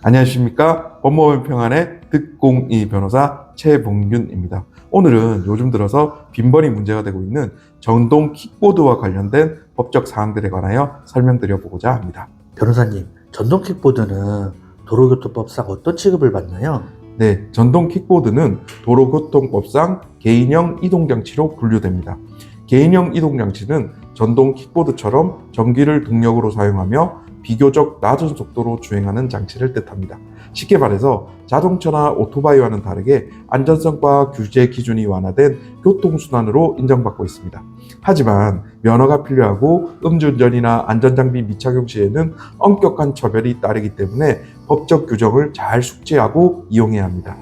안녕하십니까. 법무법인 평안의 득공이 변호사 최봉균입니다. 오늘은 요즘 들어서 빈번히 문제가 되고 있는 전동 킥보드와 관련된 법적 사항들에 관하여 설명드려보고자 합니다. 변호사님, 전동 킥보드는 도로교통법상 어떤 취급을 받나요? 네, 전동 킥보드는 도로교통법상 개인형 이동장치로 분류됩니다. 개인형 이동장치는 전동 킥보드처럼 전기를 동력으로 사용하며 비교적 낮은 속도로 주행하는 장치를 뜻합니다. 쉽게 말해서 자동차나 오토바이와는 다르게 안전성과 규제 기준이 완화된 교통수단으로 인정받고 있습니다. 하지만 면허가 필요하고 음주운전이나 안전장비 미착용 시에는 엄격한 처벌이 따르기 때문에 법적 규정을 잘 숙지하고 이용해야 합니다.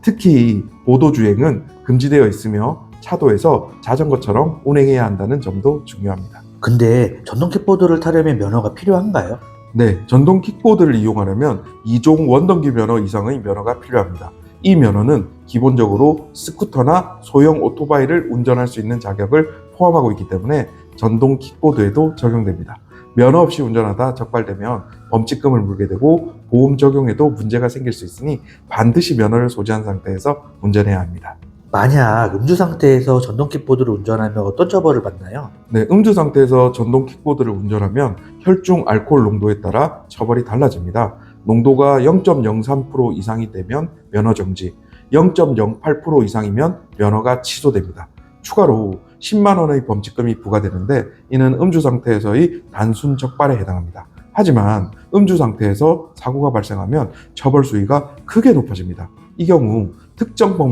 특히 보도주행은 금지되어 있으며 차도에서 자전거처럼 운행해야 한다는 점도 중요합니다. 근데 전동 킥보드를 타려면 면허가 필요한가요? 네, 전동 킥보드를 이용하려면 2종 원동기 면허 이상의 면허가 필요합니다. 이 면허는 기본적으로 스쿠터나 소형 오토바이를 운전할 수 있는 자격을 포함하고 있기 때문에 전동 킥보드에도 적용됩니다. 면허 없이 운전하다 적발되면 범칙금을 물게 되고 보험 적용에도 문제가 생길 수 있으니 반드시 면허를 소지한 상태에서 운전해야 합니다. 만약 음주 상태에서 전동 킥보드를 운전하면 어떤 처벌을 받나요? 네, 음주 상태에서 전동 킥보드를 운전하면 혈중 알코올 농도에 따라 처벌이 달라집니다. 농도가 0.03% 이상이 되면 면허 정지, 0.08% 이상이면 면허가 취소됩니다. 추가로 10만 원의 범칙금이 부과되는데 이는 음주 상태에서의 단순 적발에 해당합니다. 하지만 음주 상태에서 사고가 발생하면 처벌 수위가 크게 높아집니다. 이 경우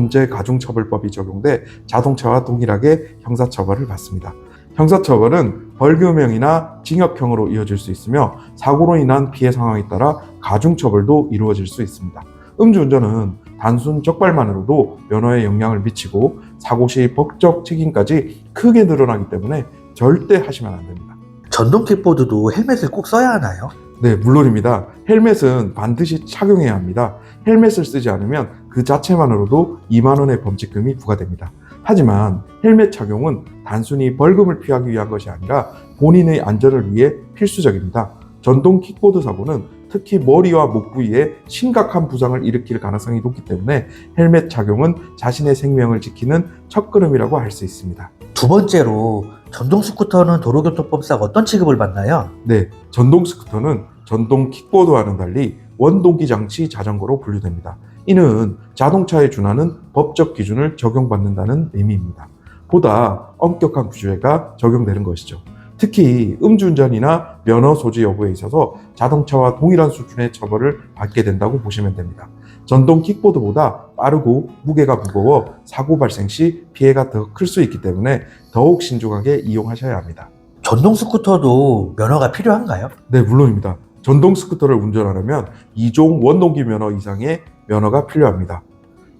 특정범죄가중처벌법이 적용돼 자동차와 동일하게 형사처벌을 받습니다. 형사처벌은 벌금형이나 징역형으로 이어질 수 있으며 사고로 인한 피해 상황에 따라 가중처벌도 이루어질 수 있습니다. 음주운전은 단순 적발만으로도 면허에 영향을 미치고 사고 시 법적 책임까지 크게 늘어나기 때문에 절대 하시면 안 됩니다. 전동 킥보드도 헬멧을 꼭 써야 하나요? 네, 물론입니다. 헬멧은 반드시 착용해야 합니다. 헬멧을 쓰지 않으면 그 자체만으로도 2만 원의 범칙금이 부과됩니다. 하지만 헬멧 착용은 단순히 벌금을 피하기 위한 것이 아니라 본인의 안전을 위해 필수적입니다. 전동 킥보드 사고는 특히 머리와 목 부위에 심각한 부상을 일으킬 가능성이 높기 때문에 헬멧 착용은 자신의 생명을 지키는 첫걸음이라고 할 수 있습니다. 두 번째로, 전동 스쿠터는 도로교통법상 어떤 취급을 받나요? 네, 전동 스쿠터는 전동 킥보드와는 달리 원동기 장치 자전거로 분류됩니다. 이는 자동차에 준하는 법적 기준을 적용받는다는 의미입니다. 보다 엄격한 규제가 적용되는 것이죠. 특히 음주운전이나 면허 소지 여부에 있어서 자동차와 동일한 수준의 처벌을 받게 된다고 보시면 됩니다. 전동 킥보드보다 빠르고 무게가 무거워 사고 발생 시 피해가 더 클 수 있기 때문에 더욱 신중하게 이용하셔야 합니다. 전동 스쿠터도 면허가 필요한가요? 네, 물론입니다. 전동 스쿠터를 운전하려면 2종 원동기 면허 이상의 면허가 필요합니다.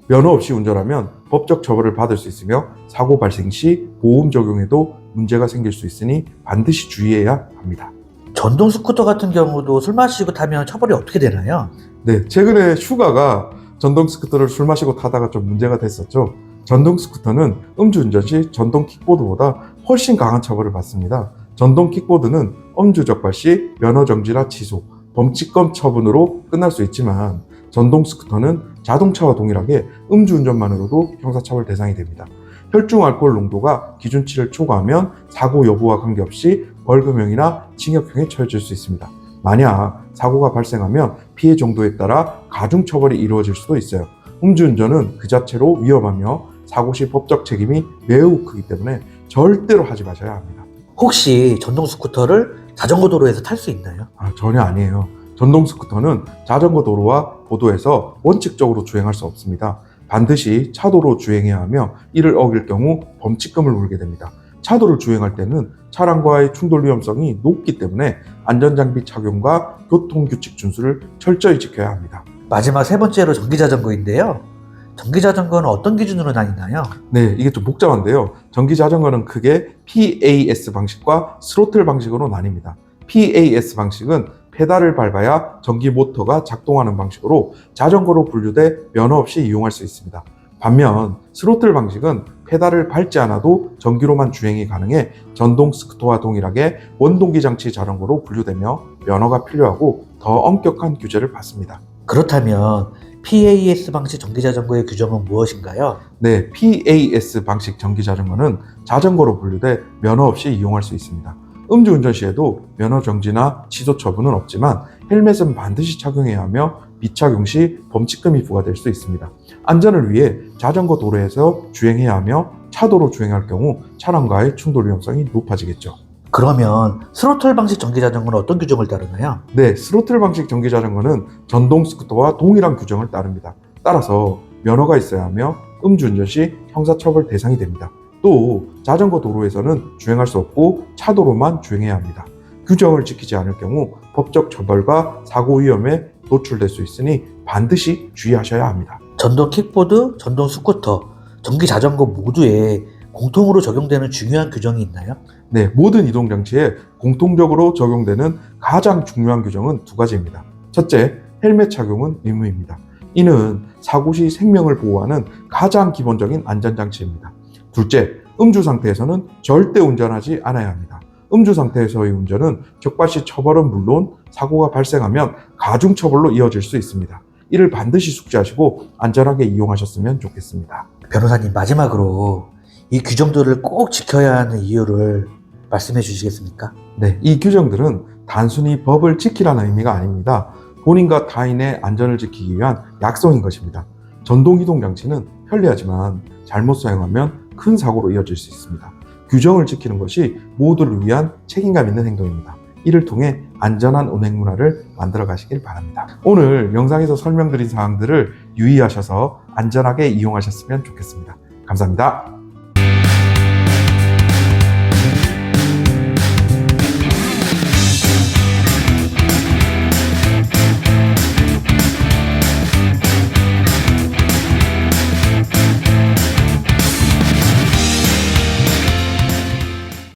면허 없이 운전하면 법적 처벌을 받을 수 있으며 사고 발생 시 보험 적용에도 문제가 생길 수 있으니 반드시 주의해야 합니다. 전동 스쿠터 같은 경우도 술 마시고 타면 처벌이 어떻게 되나요? 네, 최근에 슈가가 전동 스쿠터를 술 마시고 타다가 좀 문제가 됐었죠. 전동 스쿠터는 음주운전 시 전동 킥보드보다 훨씬 강한 처벌을 받습니다. 전동 킥보드는 음주 적발 시 면허 정지나 취소, 범칙금 처분으로 끝날 수 있지만 전동 스쿠터는 자동차와 동일하게 음주운전만으로도 형사처벌 대상이 됩니다. 혈중 알코올 농도가 기준치를 초과하면 사고 여부와 관계없이 벌금형이나 징역형에 처해질 수 있습니다. 만약 사고가 발생하면 피해 정도에 따라 가중처벌이 이루어질 수도 있어요. 음주운전은 그 자체로 위험하며 사고 시 법적 책임이 매우 크기 때문에 절대로 하지 마셔야 합니다. 혹시 전동 스쿠터를 자전거 도로에서 탈 수 있나요? 전혀 아니에요. 전동 스쿠터는 자전거 도로와 보도에서 원칙적으로 주행할 수 없습니다. 반드시 차도로 주행해야 하며 이를 어길 경우 범칙금을 물게 됩니다. 차도를 주행할 때는 차량과의 충돌 위험성이 높기 때문에 안전장비 착용과 교통규칙 준수를 철저히 지켜야 합니다. 마지막 세 번째로 전기자전거인데요. 전기자전거는 어떤 기준으로 나뉘나요? 네, 이게 좀 복잡한데요. 전기자전거는 크게 PAS 방식과 스로틀 방식으로 나뉩니다. PAS 방식은 페달을 밟아야 전기 모터가 작동하는 방식으로 자전거로 분류돼 면허 없이 이용할 수 있습니다. 반면 스로틀 방식은 페달을 밟지 않아도 전기로만 주행이 가능해 전동 스쿠터와 동일하게 원동기 장치 자전거로 분류되며 면허가 필요하고 더 엄격한 규제를 받습니다. 그렇다면 PAS 방식 전기자전거의 규정은 무엇인가요? 네, PAS 방식 전기자전거는 자전거로 분류돼 면허 없이 이용할 수 있습니다. 음주운전 시에도 면허 정지나 취소 처분은 없지만 헬멧은 반드시 착용해야 하며 비착용 시 범칙금이 부과될 수 있습니다. 안전을 위해 자전거 도로에서 주행해야 하며 차도로 주행할 경우 차량과의 충돌 위험성이 높아지겠죠. 그러면 스로틀 방식 전기자전거는 어떤 규정을 따르나요? 네, 스로틀 방식 전기자전거는 전동 스쿠터와 동일한 규정을 따릅니다. 따라서 면허가 있어야 하며 음주운전 시 형사처벌 대상이 됩니다. 또 자전거 도로에서는 주행할 수 없고 차도로만 주행해야 합니다. 규정을 지키지 않을 경우 법적 처벌과 사고 위험에 노출될 수 있으니 반드시 주의하셔야 합니다. 전동 킥보드, 전동 스쿠터, 전기자전거 모두에 공통으로 적용되는 중요한 규정이 있나요? 네, 모든 이동장치에 공통적으로 적용되는 가장 중요한 규정은 두 가지입니다. 첫째, 헬멧 착용은 의무입니다. 이는 사고 시 생명을 보호하는 가장 기본적인 안전장치입니다. 둘째, 음주 상태에서는 절대 운전하지 않아야 합니다. 음주 상태에서의 운전은 적발시 처벌은 물론 사고가 발생하면 가중처벌로 이어질 수 있습니다. 이를 반드시 숙지하시고 안전하게 이용하셨으면 좋겠습니다. 변호사님, 마지막으로 이 규정들을 꼭 지켜야 하는 이유를 말씀해 주시겠습니까? 네, 이 규정들은 단순히 법을 지키라는 의미가 아닙니다. 본인과 타인의 안전을 지키기 위한 약속인 것입니다. 전동이동장치는 편리하지만 잘못 사용하면 큰 사고로 이어질 수 있습니다. 규정을 지키는 것이 모두를 위한 책임감 있는 행동입니다. 이를 통해 안전한 운행 문화를 만들어 가시길 바랍니다. 오늘 영상에서 설명드린 사항들을 유의하셔서 안전하게 이용하셨으면 좋겠습니다. 감사합니다.